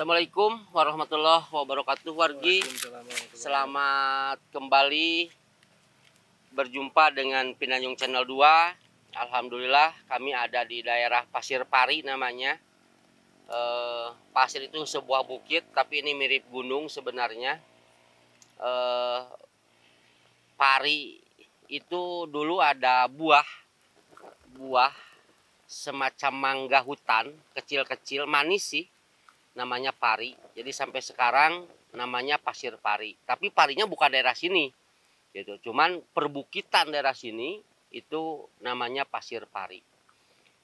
Assalamualaikum warahmatullahi wabarakatuh, wargi. Selamat kembali berjumpa dengan Pinanjung Channel 2. Alhamdulillah kami ada di daerah Pasir Pari namanya. Pasir itu sebuah bukit, tapi ini mirip gunung sebenarnya. Pari itu dulu ada buah semacam mangga hutan kecil-kecil, manis sih, namanya pari. Jadi sampai sekarang namanya Pasir Pari. Tapi parinya bukan daerah sini gitu, cuman perbukitan daerah sini itu namanya Pasir Pari.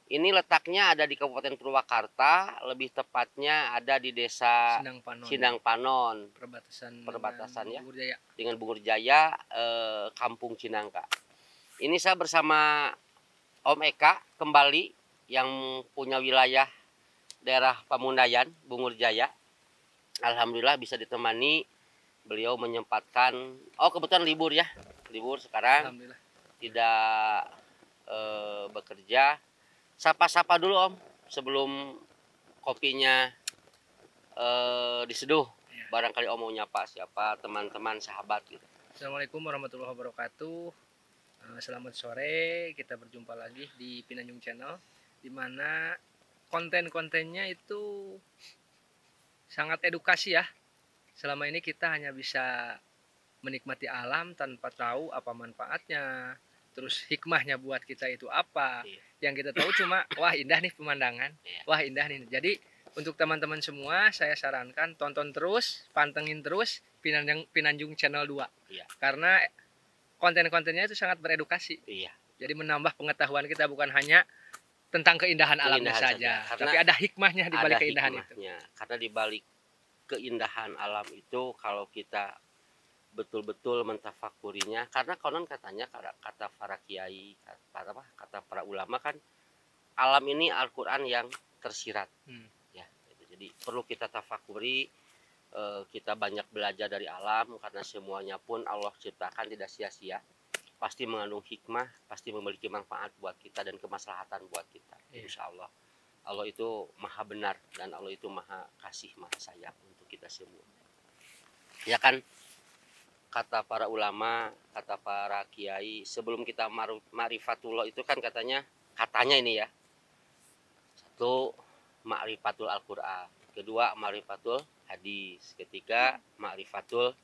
Ini letaknya ada di Kabupaten Purwakarta, lebih tepatnya ada di desa Sindang Panon, perbatasan ya dengan Bungur Jaya, Kampung Cinangka. Ini saya bersama Om Eka kembali yang punya wilayah daerah Pamundayan, Bungur Jaya. Alhamdulillah bisa ditemani, beliau menyempatkan, kebetulan libur ya, libur sekarang, tidak bekerja. Sapa-sapa dulu Om sebelum kopinya diseduh. Barangkali Om mau nyapa siapa, teman-teman, sahabat gitu. Assalamualaikum warahmatullahi wabarakatuh. Selamat sore, kita berjumpa lagi di Pinanjung Channel, di mana konten-kontennya itu sangat edukasi ya. Selama ini kita hanya bisa menikmati alam tanpa tahu apa manfaatnya, terus hikmahnya buat kita itu apa. Yang kita tahu cuma wah indah nih pemandangan, wah indah nih. Jadi untuk teman-teman semua saya sarankan tonton terus, pantengin terus Pinanjung Channel 2. Karena konten-kontennya itu sangat beredukasi. Jadi menambah pengetahuan kita, bukan hanya tentang keindahan alamnya saja, tapi ada hikmahnya di balik keindahan itu. Karena di balik keindahan alam itu, kalau kita betul-betul mentafakurinya, karena konon katanya, kata para kiai, kata para ulama kan, alam ini Al-Quran yang tersirat. Ya, jadi perlu kita tafakuri, kita banyak belajar dari alam, karena semuanya pun Allah ciptakan tidak sia-sia, pasti mengandung hikmah, pasti memiliki manfaat buat kita dan kemaslahatan buat kita. Insya Allah, Allah itu maha benar dan Allah itu maha kasih, maha sayang untuk kita semua. Ya kan, kata para ulama, kata para kiai, sebelum kita ma'rifatullah itu kan katanya ini ya, satu ma'rifatul Al-Quran, kedua ma'rifatul hadis, ketiga ma'rifatul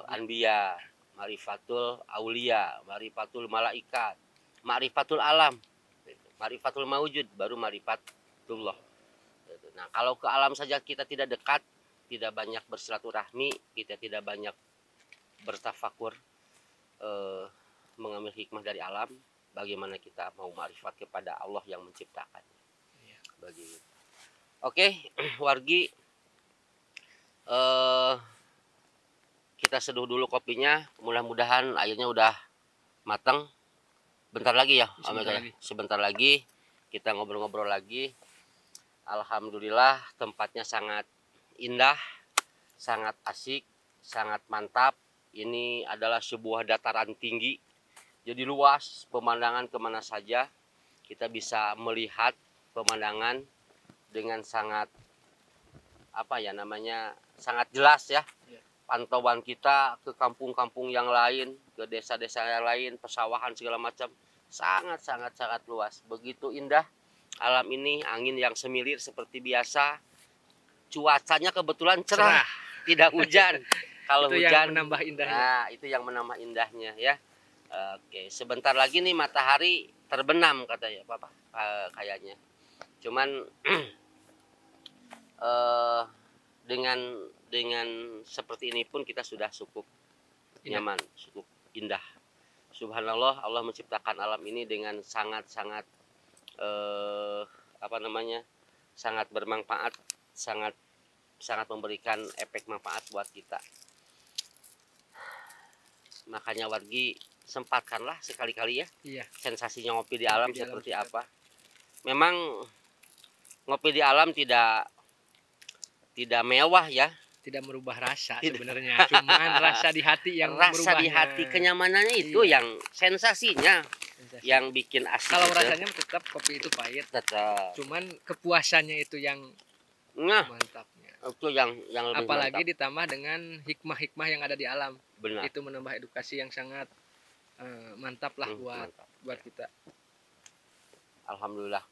anbiya, ma'rifatul aulia, ma'rifatul malaikat, ma'rifatul alam, ma'rifatul mawujud, baru ma'rifatullah. Nah, kalau ke alam saja kita tidak dekat, tidak banyak bersilaturahmi, kita tidak banyak bertafakur, mengambil hikmah dari alam, bagaimana kita mau ma'rifat kepada Allah yang menciptakannya. Begitu. Oke, wargi, kita seduh dulu kopinya. Mudah-mudahan airnya udah matang. Bentar lagi ya, sebentar lagi kita ngobrol-ngobrol lagi. Alhamdulillah tempatnya sangat indah, sangat asik, sangat mantap. Ini adalah sebuah dataran tinggi, jadi luas, pemandangan kemana saja kita bisa melihat pemandangan dengan sangat sangat jelas ya. Pantauan kita ke kampung-kampung yang lain, ke desa-desa yang lain, pesawahan segala macam, sangat luas. Begitu indah alam ini, angin yang semilir seperti biasa, cuacanya kebetulan cerah. Tidak hujan. Kalau itu hujan, yang menambah indahnya. Nah, itu yang menambah indahnya ya. Oke, sebentar lagi nih matahari terbenam katanya, kayaknya. Cuman dengan seperti ini pun kita sudah cukup nyaman, cukup indah. Subhanallah, Allah menciptakan alam ini dengan sangat sangat bermanfaat, sangat memberikan efek manfaat buat kita. Makanya wargi, sempatkanlah sekali-kali ya. Sensasinya ngopi di alam seperti apa. Memang ngopi di alam tidak mewah ya, tidak merubah rasa sebenarnya, cuman rasa di hati yang merubahnya. Di hati, kenyamanannya itu yang sensasinya yang bikin asik. Kalau rasanya tetap kopi itu pahit, cuman kepuasannya itu yang Nah, Mantapnya. itu yang lebih Apalagi mantap. ditambah dengan hikmah-hikmah yang ada di alam. Benar. Itu menambah edukasi yang sangat mantap lah Mantap. buat kita. Alhamdulillah.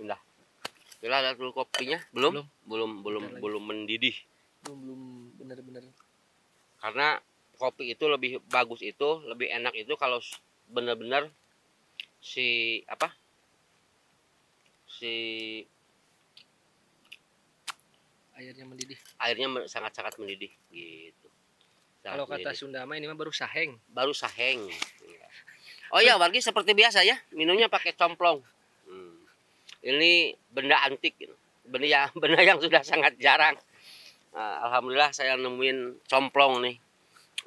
Indah. Bila ada dulu kopinya? Belum Bentar lagi. mendidih. Belum benar-benar. Karena kopi itu lebih bagus, itu lebih enak itu kalau benar-benar si Airnya mendidih. airnya sangat-sangat mendidih gitu. Kalau kata Sunda mah ini mah baru saheng. Baru saheng. Oh ya, wargi seperti biasa ya, minumnya pakai complong. Ini benda antik, benda yang sudah sangat jarang. Alhamdulillah saya nemuin complong nih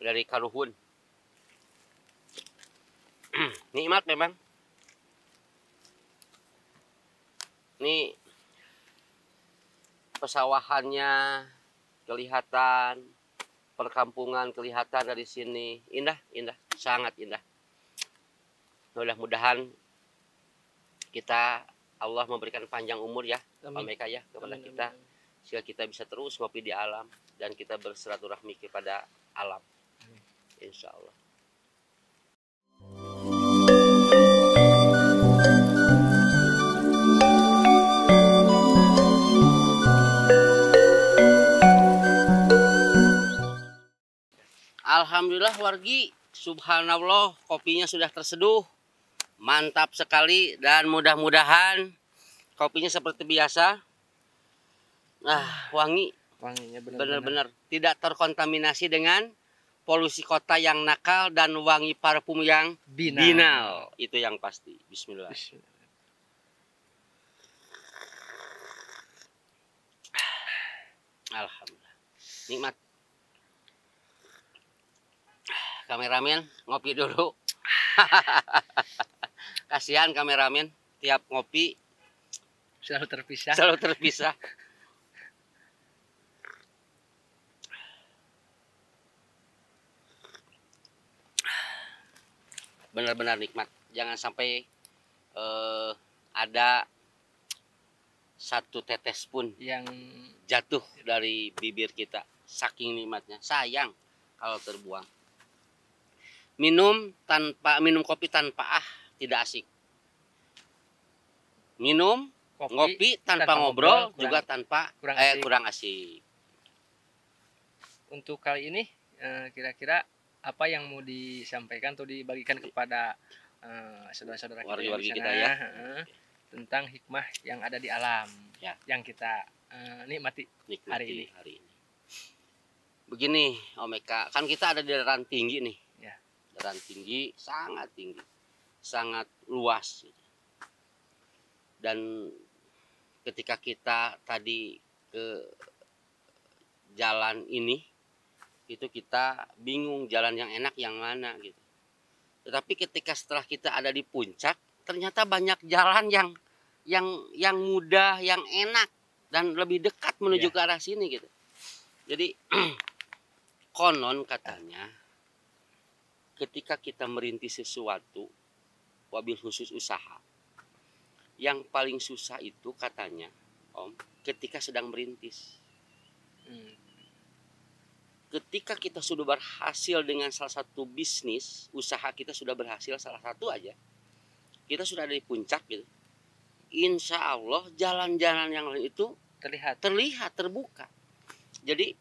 dari Karuhun. Nikmat memang. Ini pesawahannya kelihatan, perkampungan kelihatan dari sini. Indah, sangat indah. Mudah-mudahan kita Allah memberikan panjang umur ya, Pak Meka ya, kepada kita, sehingga kita bisa terus ngopi di alam dan kita bersilaturahmi kepada alam. Insya Allah. Alhamdulillah wargi, subhanallah, kopinya sudah terseduh. Mantap sekali dan mudah-mudahan kopinya seperti biasa. Wangi. Wanginya benar-benar tidak terkontaminasi dengan polusi kota yang nakal dan wangi parfum yang binal. Itu yang pasti. Bismillah. Alhamdulillah. Nikmat. Kameramen ngopi dulu. Kasihan kameramen, tiap ngopi selalu terpisah. Benar-benar nikmat. Jangan sampai ada satu tetes pun yang jatuh dari bibir kita. Saking nikmatnya. Sayang kalau terbuang. Minum kopi tanpa tidak asik. Minum ngopi tanpa ngobrol juga kurang asik. Untuk kali ini kira-kira apa yang mau disampaikan atau dibagikan kepada saudara-saudara kita ya, tentang hikmah yang ada di alam ya, yang kita nikmati hari ini. Begini Om Eka, kan kita ada di dataran tinggi nih. Dataran tinggi, sangat tinggi, sangat luas. Dan ketika kita tadi ke jalan ini, itu kita bingung jalan yang enak yang mana gitu. Tetapi ketika setelah kita ada di puncak, ternyata banyak jalan yang mudah, yang enak dan lebih dekat menuju ke arah sini gitu. Jadi konon katanya ketika kita merintis sesuatu, wabil khusus usaha, yang paling susah itu katanya Om, ketika sedang merintis. Ketika kita sudah berhasil dengan salah satu bisnis, usaha kita sudah berhasil salah satu aja, kita sudah ada di puncak gitu, insya Allah jalan-jalan yang lain itu terlihat terbuka. Jadi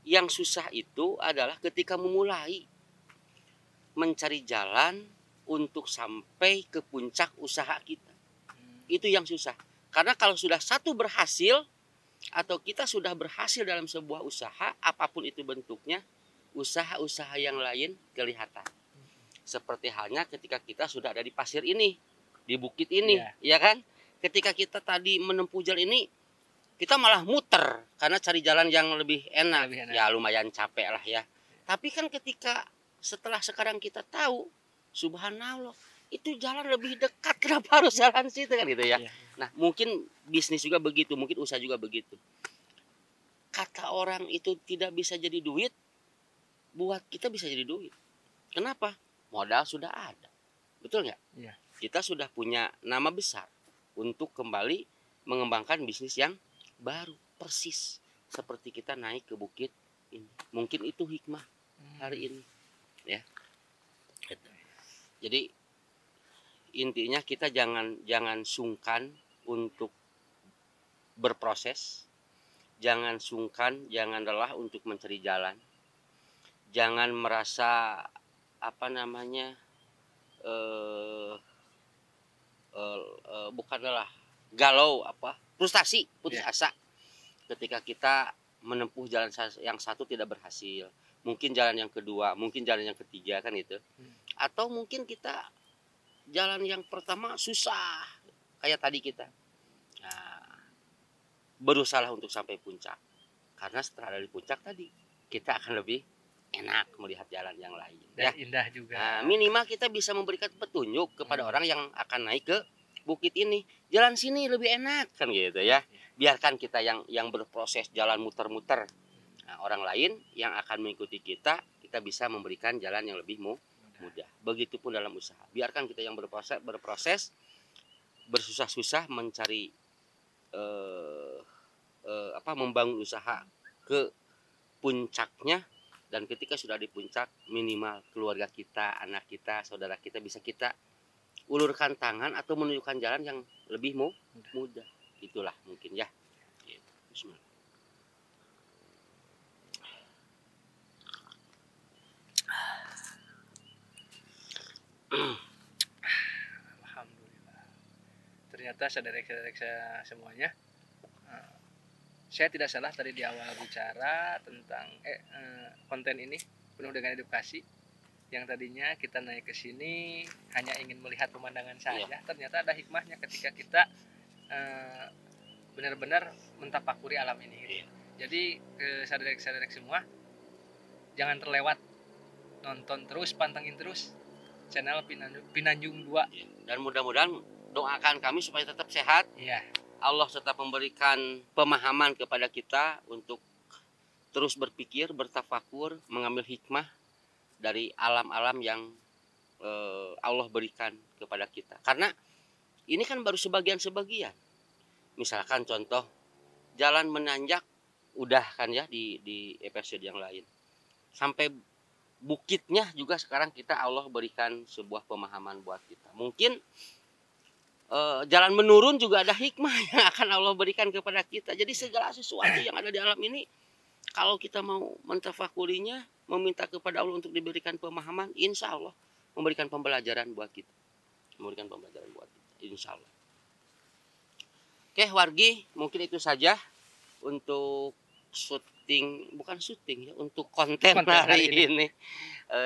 yang susah itu adalah ketika memulai mencari jalan untuk sampai ke puncak usaha kita. Itu yang susah. Karena kalau sudah satu berhasil atau kita sudah berhasil dalam sebuah usaha, apapun itu bentuknya, usaha-usaha yang lain kelihatan. Seperti halnya ketika kita sudah ada di pasir ini, di bukit ini, ya kan? Ketika kita tadi menempuh jalan ini, kita malah muter karena cari jalan yang lebih enak. Ya lumayan capek lah ya. Tapi kan ketika setelah sekarang kita tahu, subhanallah, itu jalan lebih dekat, kenapa harus jalan situ kan gitu ya. Nah mungkin bisnis juga begitu, mungkin usaha juga begitu. Kata orang itu tidak bisa jadi duit, buat kita bisa jadi duit. Kenapa? Modal sudah ada, betul nggak? Kita sudah punya nama besar untuk kembali mengembangkan bisnis yang baru persis seperti kita naik ke bukit ini. Mungkin itu hikmah hari ini ya. Jadi intinya kita jangan sungkan untuk berproses, jangan sungkan, jangan lelah untuk mencari jalan, jangan merasa apa namanya bukan lelah, galau, frustasi, putus asa ketika kita menempuh jalan yang satu tidak berhasil, mungkin jalan yang kedua, mungkin jalan yang ketiga kan itu, atau mungkin kita jalan yang pertama susah kayak tadi kita. Nah, berusaha untuk sampai puncak, karena setelah dari puncak tadi kita akan lebih enak melihat jalan yang lain dan indah juga. Nah, minimal kita bisa memberikan petunjuk kepada orang yang akan naik ke bukit ini, jalan sini lebih enak kan gitu ya. Biarkan kita yang berproses jalan muter-muter. Nah, orang lain yang akan mengikuti kita bisa memberikan jalan yang lebih mudah. Begitupun dalam usaha. Biarkan kita yang berproses bersusah-susah mencari membangun usaha ke puncaknya, dan ketika sudah di puncak minimal keluarga kita, anak kita, saudara kita bisa kita ulurkan tangan atau menunjukkan jalan yang lebih mudah. Itulah mungkin ya. Bismillah. Alhamdulillah. Ternyata saudara-saudara semuanya, saya tidak salah tadi di awal bicara tentang konten ini penuh dengan edukasi. Yang tadinya kita naik ke sini hanya ingin melihat pemandangan saja, ternyata ada hikmahnya ketika kita benar-benar mentafakuri alam ini. Gitu. Jadi saudara-saudara semua, jangan terlewat, nonton terus, pantengin terus channel Pinanjung 2. Dan mudah-mudahan doakan kami supaya tetap sehat. Iya. Allah tetap memberikan pemahaman kepada kita untuk terus berpikir, bertafakur, mengambil hikmah dari alam-alam yang Allah berikan kepada kita. Karena ini kan baru sebagian-sebagian. Misalkan contoh jalan menanjak udah kan ya di episode yang lain. Sampai bukitnya juga sekarang kita Allah berikan sebuah pemahaman buat kita. Mungkin jalan menurun juga ada hikmah yang akan Allah berikan kepada kita. Jadi segala sesuatu yang ada di alam ini, kalau kita mau mentafakurinya, meminta kepada Allah untuk diberikan pemahaman, insya Allah memberikan pembelajaran buat kita. Insya Allah. Oke wargi, mungkin itu saja untuk untuk konten hari ini.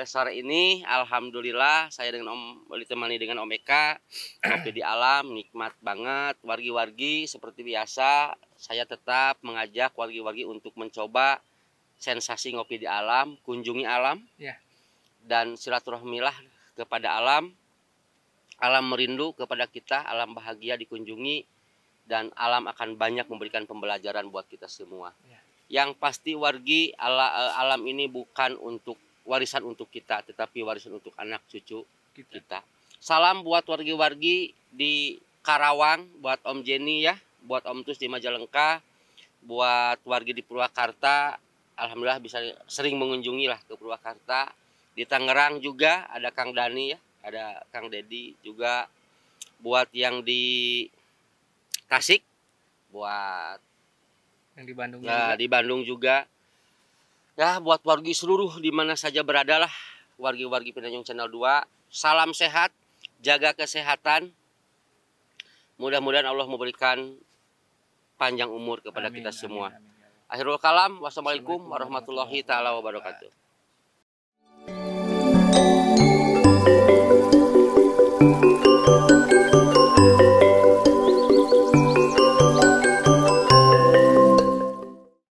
Sore ini alhamdulillah saya ditemani dengan Om Eka ngopi di alam, nikmat banget. Wargi-wargi seperti biasa saya tetap mengajak wargi-wargi untuk mencoba sensasi ngopi di alam, kunjungi alam dan silaturahmilah kepada alam. Alam merindu kepada kita, alam bahagia dikunjungi, dan alam akan banyak memberikan pembelajaran buat kita semua. Yang pasti wargi, alam ini bukan untuk warisan untuk kita, tetapi warisan untuk anak cucu kita. Salam buat wargi-wargi di Karawang, buat Om Jenny ya, buat Om Tus di Majalengka, buat wargi di Purwakarta. Alhamdulillah bisa sering mengunjungi lah ke Purwakarta. Di Tangerang juga ada Kang Dani ya, ada Kang Dedi juga. Buat yang di Tasik, buat yang di Bandung ya, juga. Di Bandung juga. Ya, buat wargi seluruh di mana saja beradalah, wargi-wargi Pinanjung Channel 2. Salam sehat, jaga kesehatan. Mudah-mudahan Allah memberikan panjang umur kepada kita semua. Akhirul kalam, wassalamualaikum warahmatullahi taala wabarakatuh.